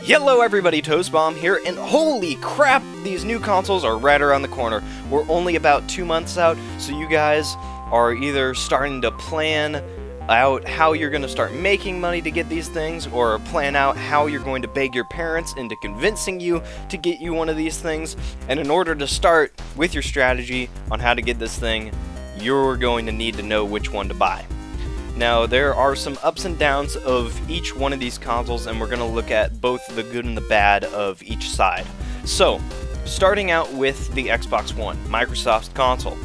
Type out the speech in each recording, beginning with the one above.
Hello everybody, Toastbomb here, and holy crap, these new consoles are right around the corner. We're only about 2 months out, so you guys are either starting to plan out how you're going to start making money to get these things, or plan out how you're going to beg your parents into convincing you to get you one of these things. And in order to start with your strategy on how to get this thing, you're going to need to know which one to buy. Now, there are some ups and downs of each one of these consoles, and we're going to look at both the good and the bad of each side. So, starting out with the Xbox One, Microsoft's console.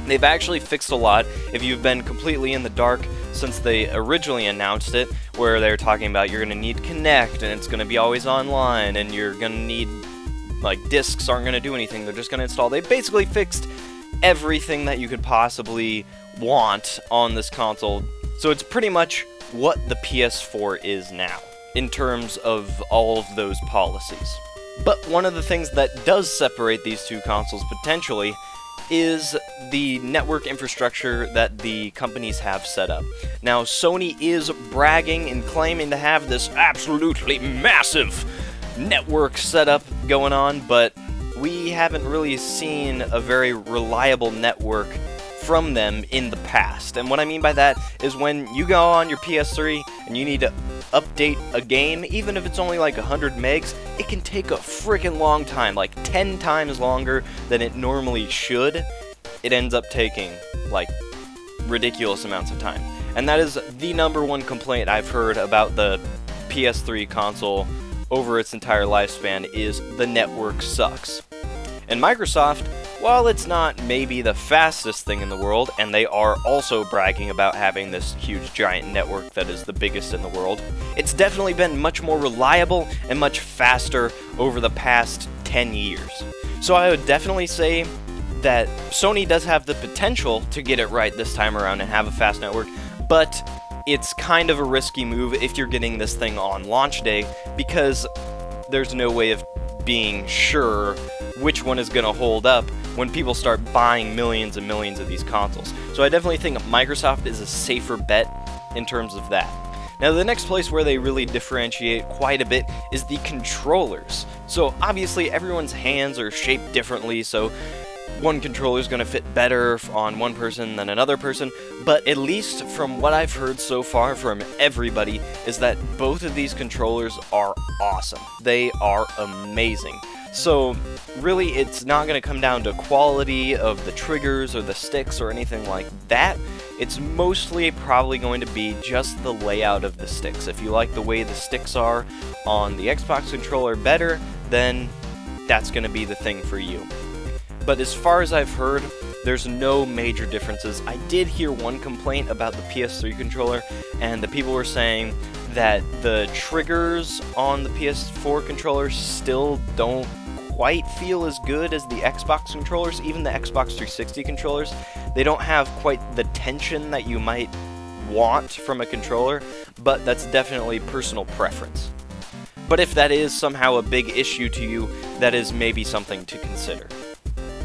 They've actually fixed a lot. If you've been completely in the dark since they originally announced it, where they were talking about you're going to need Kinect, and it's going to be always online, and you're going to need, like, discs aren't going to do anything, they're just going to install. They basically fixed everything that you could possibly want on this console. So it's pretty much what the PS4 is now, in terms of all of those policies. But one of the things that does separate these two consoles potentially is the network infrastructure that the companies have set up. Now, Sony is bragging and claiming to have this absolutely massive network setup going on, but we haven't really seen a very reliable network from them in the past. And what I mean by that is when you go on your PS3 and you need to update a game, even if it's only like 100 megs, it can take a freaking long time, like 10 times longer than it normally should. It ends up taking like ridiculous amounts of time. And that is the #1 complaint I've heard about the PS3 console over its entire lifespan, is the network sucks. And Microsoft, while it's not maybe the fastest thing in the world, and they are also bragging about having this huge giant network that is the biggest in the world, it's definitely been much more reliable and much faster over the past 10 years. So I would definitely say that Sony does have the potential to get it right this time around and have a fast network, but it's kind of a risky move if you're getting this thing on launch day, because there's no way of being sure which one is going to hold up when people start buying millions and millions of these consoles. So I definitely think Microsoft is a safer bet in terms of that. Now, the next place where they really differentiate quite a bit is the controllers. So obviously everyone's hands are shaped differently, so one controller is going to fit better on one person than another person, but at least from what I've heard so far from everybody is that both of these controllers are awesome. They are amazing. So really, it's not going to come down to quality of the triggers or the sticks or anything like that. It's mostly probably going to be just the layout of the sticks. If you like the way the sticks are on the Xbox controller better, then that's going to be the thing for you. But as far as I've heard, there's no major differences. I did hear one complaint about the PS3 controller, and the people were saying that the triggers on the PS4 controller still don't quite feel as good as the Xbox controllers. Even the Xbox 360 controllers, they don't have quite the tension that you might want from a controller, but that's definitely personal preference. But if that is somehow a big issue to you, that is maybe something to consider.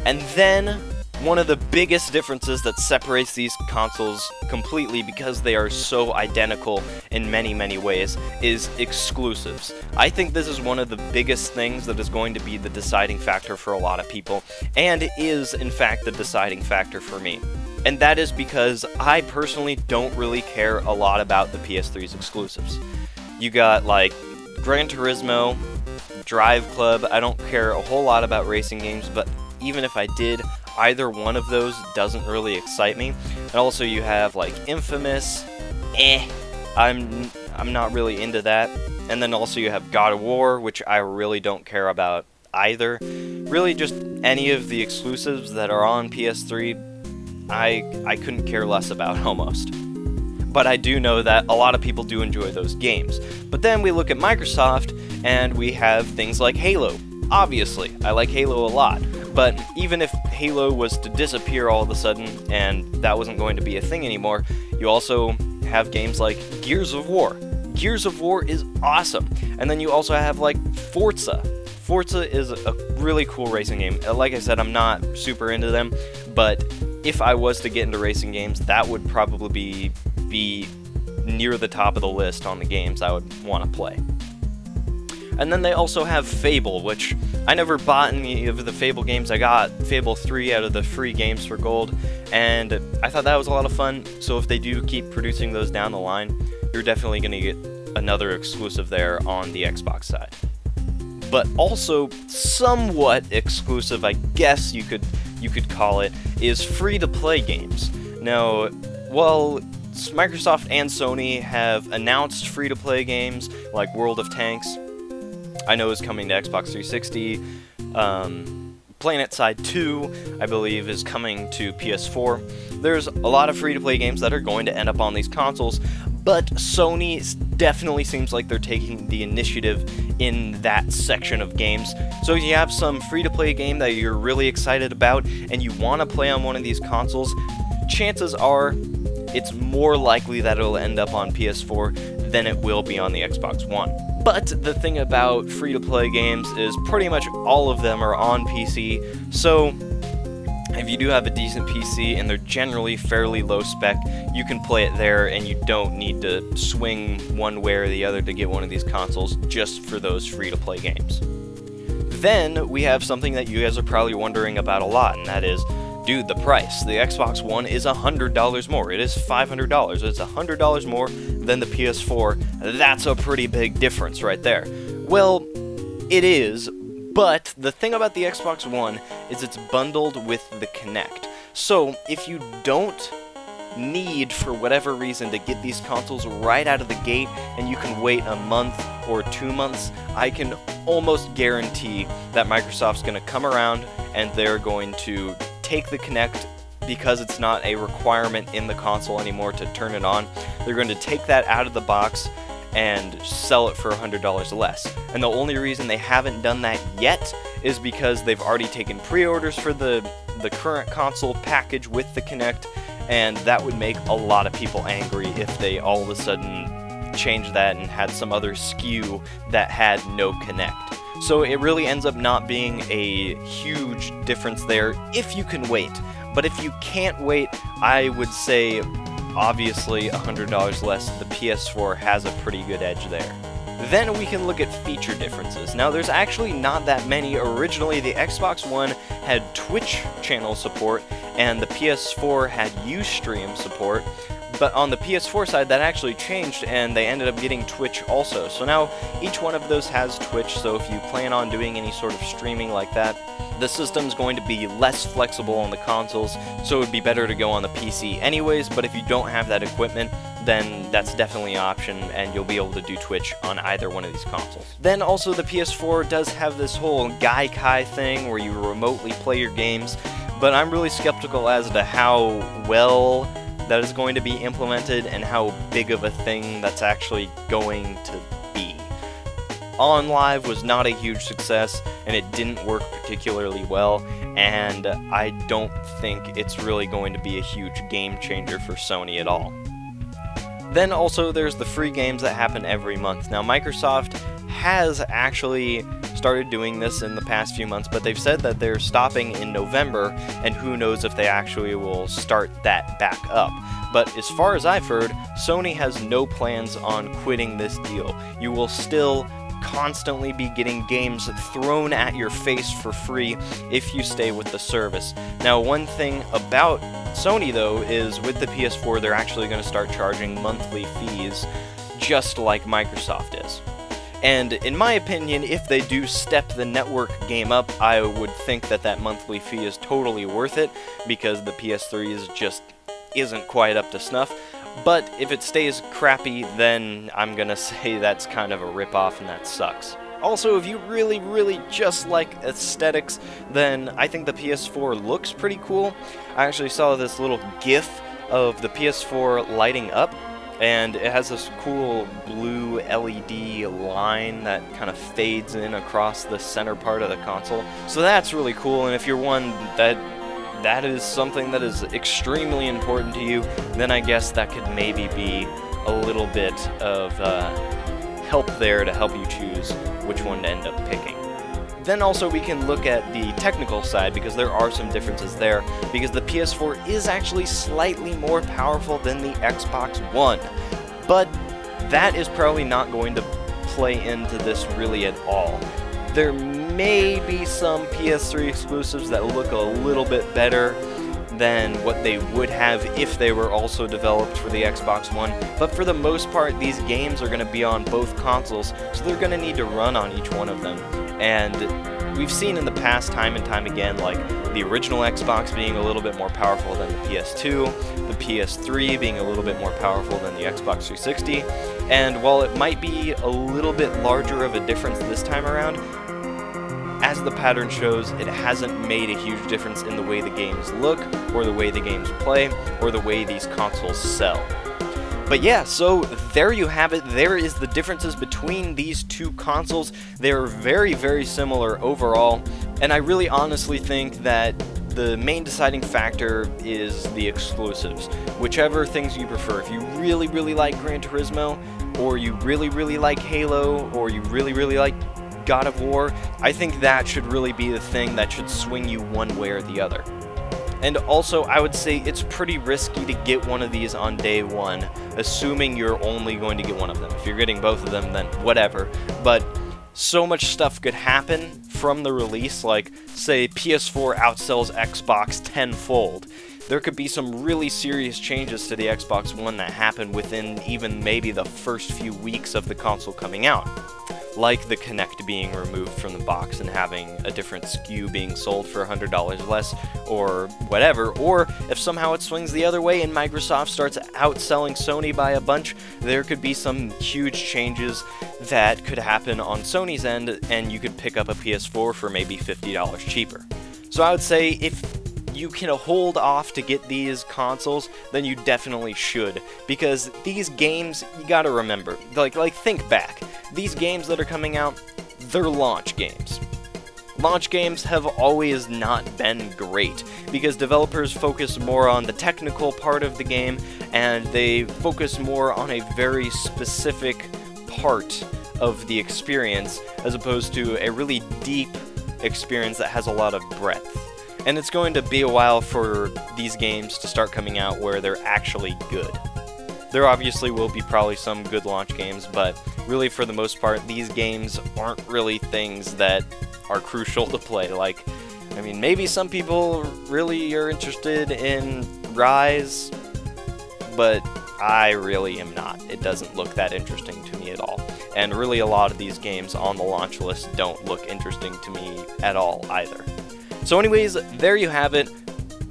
And then, one of the biggest differences that separates these consoles completely, because they are so identical in many, many ways, is exclusives. I think this is one of the biggest things that is going to be the deciding factor for a lot of people, and is, in fact, the deciding factor for me. And that is because I personally don't really care a lot about the PS3's exclusives. You got, like, Gran Turismo, Drive Club. I don't care a whole lot about racing games, but even if I did, either one of those doesn't really excite me. And also you have like Infamous, I'm not really into that. And then also you have God of War, which I really don't care about either. Really just any of the exclusives that are on PS3, I couldn't care less about almost. But I do know that a lot of people do enjoy those games. But then we look at Microsoft, and we have things like Halo. Obviously, I like Halo a lot. But even if Halo was to disappear all of a sudden, and that wasn't going to be a thing anymore, you also have games like Gears of War. Gears of War is awesome. And then you also have like Forza. Forza is a really cool racing game. Like I said, I'm not super into them, but if I was to get into racing games, that would probably be near the top of the list on the games I would want to play. And then they also have Fable, which I never bought any of the Fable games. I got Fable 3 out of the free games for gold, and I thought that was a lot of fun. So if they do keep producing those down the line, you're definitely going to get another exclusive there on the Xbox side. But also somewhat exclusive, I guess you could call it, is free-to-play games. Now, well, Microsoft and Sony have announced free-to-play games like World of Tanks. I know is coming to Xbox 360. PlanetSide 2, I believe, is coming to PS4. There's a lot of free-to-play games that are going to end up on these consoles, but Sony definitely seems like they're taking the initiative in that section of games. So if you have some free-to-play game that you're really excited about and you want to play on one of these consoles, chances are it's more likely that it'll end up on PS4 than it will be on the Xbox One. But the thing about free-to-play games is pretty much all of them are on PC, so if you do have a decent PC and they're generally fairly low spec, you can play it there and you don't need to swing one way or the other to get one of these consoles just for those free-to-play games. Then we have something that you guys are probably wondering about a lot, and that is, dude, the price. The Xbox One is $100 more. It is $500. It's $100 more than the PS4. That's a pretty big difference right there. Well, it is, but the thing about the Xbox One is it's bundled with the Kinect. So if you don't need, for whatever reason, to get these consoles right out of the gate and you can wait a month or 2 months, I can almost guarantee that Microsoft's going to come around and they're going to take the Kinect, because it's not a requirement in the console anymore to turn it on. They're going to take that out of the box and sell it for $100 less. And the only reason they haven't done that yet is because they've already taken pre-orders for the current console package with the Kinect, and that would make a lot of people angry if they all of a sudden changed that and had some other SKU that had no Kinect. So it really ends up not being a huge difference there if you can wait. But if you can't wait, I would say obviously $100 less. The PS4 has a pretty good edge there. Then we can look at feature differences. Now there's actually not that many. Originally the Xbox One had Twitch channel support and the PS4 had Ustream support. But on the PS4 side, that actually changed, and they ended up getting Twitch also. So now, each one of those has Twitch, so if you plan on doing any sort of streaming like that, the system's going to be less flexible on the consoles, so it would be better to go on the PC anyways, but if you don't have that equipment, then that's definitely an option, and you'll be able to do Twitch on either one of these consoles. Then also, the PS4 does have this whole Gaikai thing, where you remotely play your games, but I'm really skeptical as to how well that is going to be implemented and how big of a thing that's actually going to be. OnLive was not a huge success, and it didn't work particularly well, and I don't think it's really going to be a huge game changer for Sony at all. Then also there's the free games that happen every month. Now Microsoft has actually started doing this in the past few months, but they've said that they're stopping in November, and who knows if they actually will start that back up. But as far as I've heard, Sony has no plans on quitting this deal. You will still constantly be getting games thrown at your face for free if you stay with the service. Now, one thing about Sony, though, is with the PS4, they're actually going to start charging monthly fees, just like Microsoft is. And in my opinion, if they do step the network game up, I would think that that monthly fee is totally worth it, because the PS3 just isn't quite up to snuff. But if it stays crappy, then I'm gonna say that's kind of a ripoff, and that sucks. Also, if you really, really just like aesthetics, then I think the PS4 looks pretty cool. I actually saw this little GIF of the PS4 lighting up, and it has this cool blue LED line that kind of fades in across the center part of the console. So that's really cool, and if you're one that is something that is extremely important to you, then I guess that could maybe be a little bit of help there to help you choose which one to end up picking. Then also we can look at the technical side, because there are some differences there, because the PS4 is actually slightly more powerful than the Xbox One. But that is probably not going to play into this really at all. There may be some PS3 exclusives that look a little bit better than what they would have if they were also developed for the Xbox One, but for the most part these games are going to be on both consoles, so they're going to need to run on each one of them. And we've seen in the past time and time again, like the original Xbox being a little bit more powerful than the PS2, the PS3 being a little bit more powerful than the Xbox 360, and while it might be a little bit larger of a difference this time around, as the pattern shows, it hasn't made a huge difference in the way the games look, or the way the games play, or the way these consoles sell. But yeah, so there you have it. There is the differences between these two consoles. They're very, very similar overall, and I really honestly think that the main deciding factor is the exclusives. Whichever things you prefer. If you really, really like Gran Turismo, or you really, really like Halo, or you really, really like God of War, I think that should really be the thing that should swing you one way or the other. And also, I would say it's pretty risky to get one of these on day one, assuming you're only going to get one of them. If you're getting both of them, then whatever. But so much stuff could happen from the release, like, say, PS4 outsells Xbox tenfold. There could be some really serious changes to the Xbox One that happen within even maybe the first few weeks of the console coming out. Like the Kinect being removed from the box and having a different SKU being sold for $100 less, or whatever. Or if somehow it swings the other way and Microsoft starts outselling Sony by a bunch, there could be some huge changes that could happen on Sony's end, and you could pick up a PS4 for maybe $50 cheaper. So I would say if you can hold off to get these consoles, then you definitely should, because these games, you gotta remember, like think back, these games that are coming out, they're launch games. Launch games have always not been great, because developers focus more on the technical part of the game, and they focus more on a very specific part of the experience, as opposed to a really deep experience that has a lot of breadth. And it's going to be a while for these games to start coming out where they're actually good. There obviously will be probably some good launch games, but really for the most part, these games aren't really things that are crucial to play. Like, I mean, maybe some people really are interested in Rise, but I really am not. It doesn't look that interesting to me at all. And really a lot of these games on the launch list don't look interesting to me at all either. So anyways, there you have it.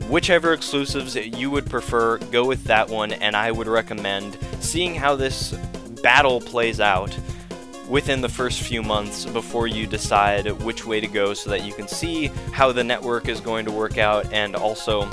Whichever exclusives you would prefer, go with that one, and I would recommend seeing how this battle plays out within the first few months before you decide which way to go, so that you can see how the network is going to work out, and also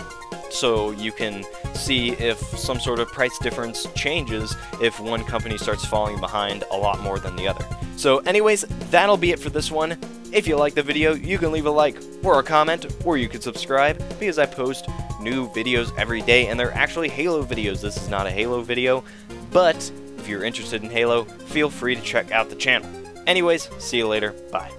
so you can see if some sort of price difference changes if one company starts falling behind a lot more than the other. So anyways, that'll be it for this one. If you like the video, you can leave a like or a comment, or you can subscribe, because I post new videos every day, and they're actually Halo videos. This is not a Halo video, but if you're interested in Halo, feel free to check out the channel. Anyways, see you later. Bye.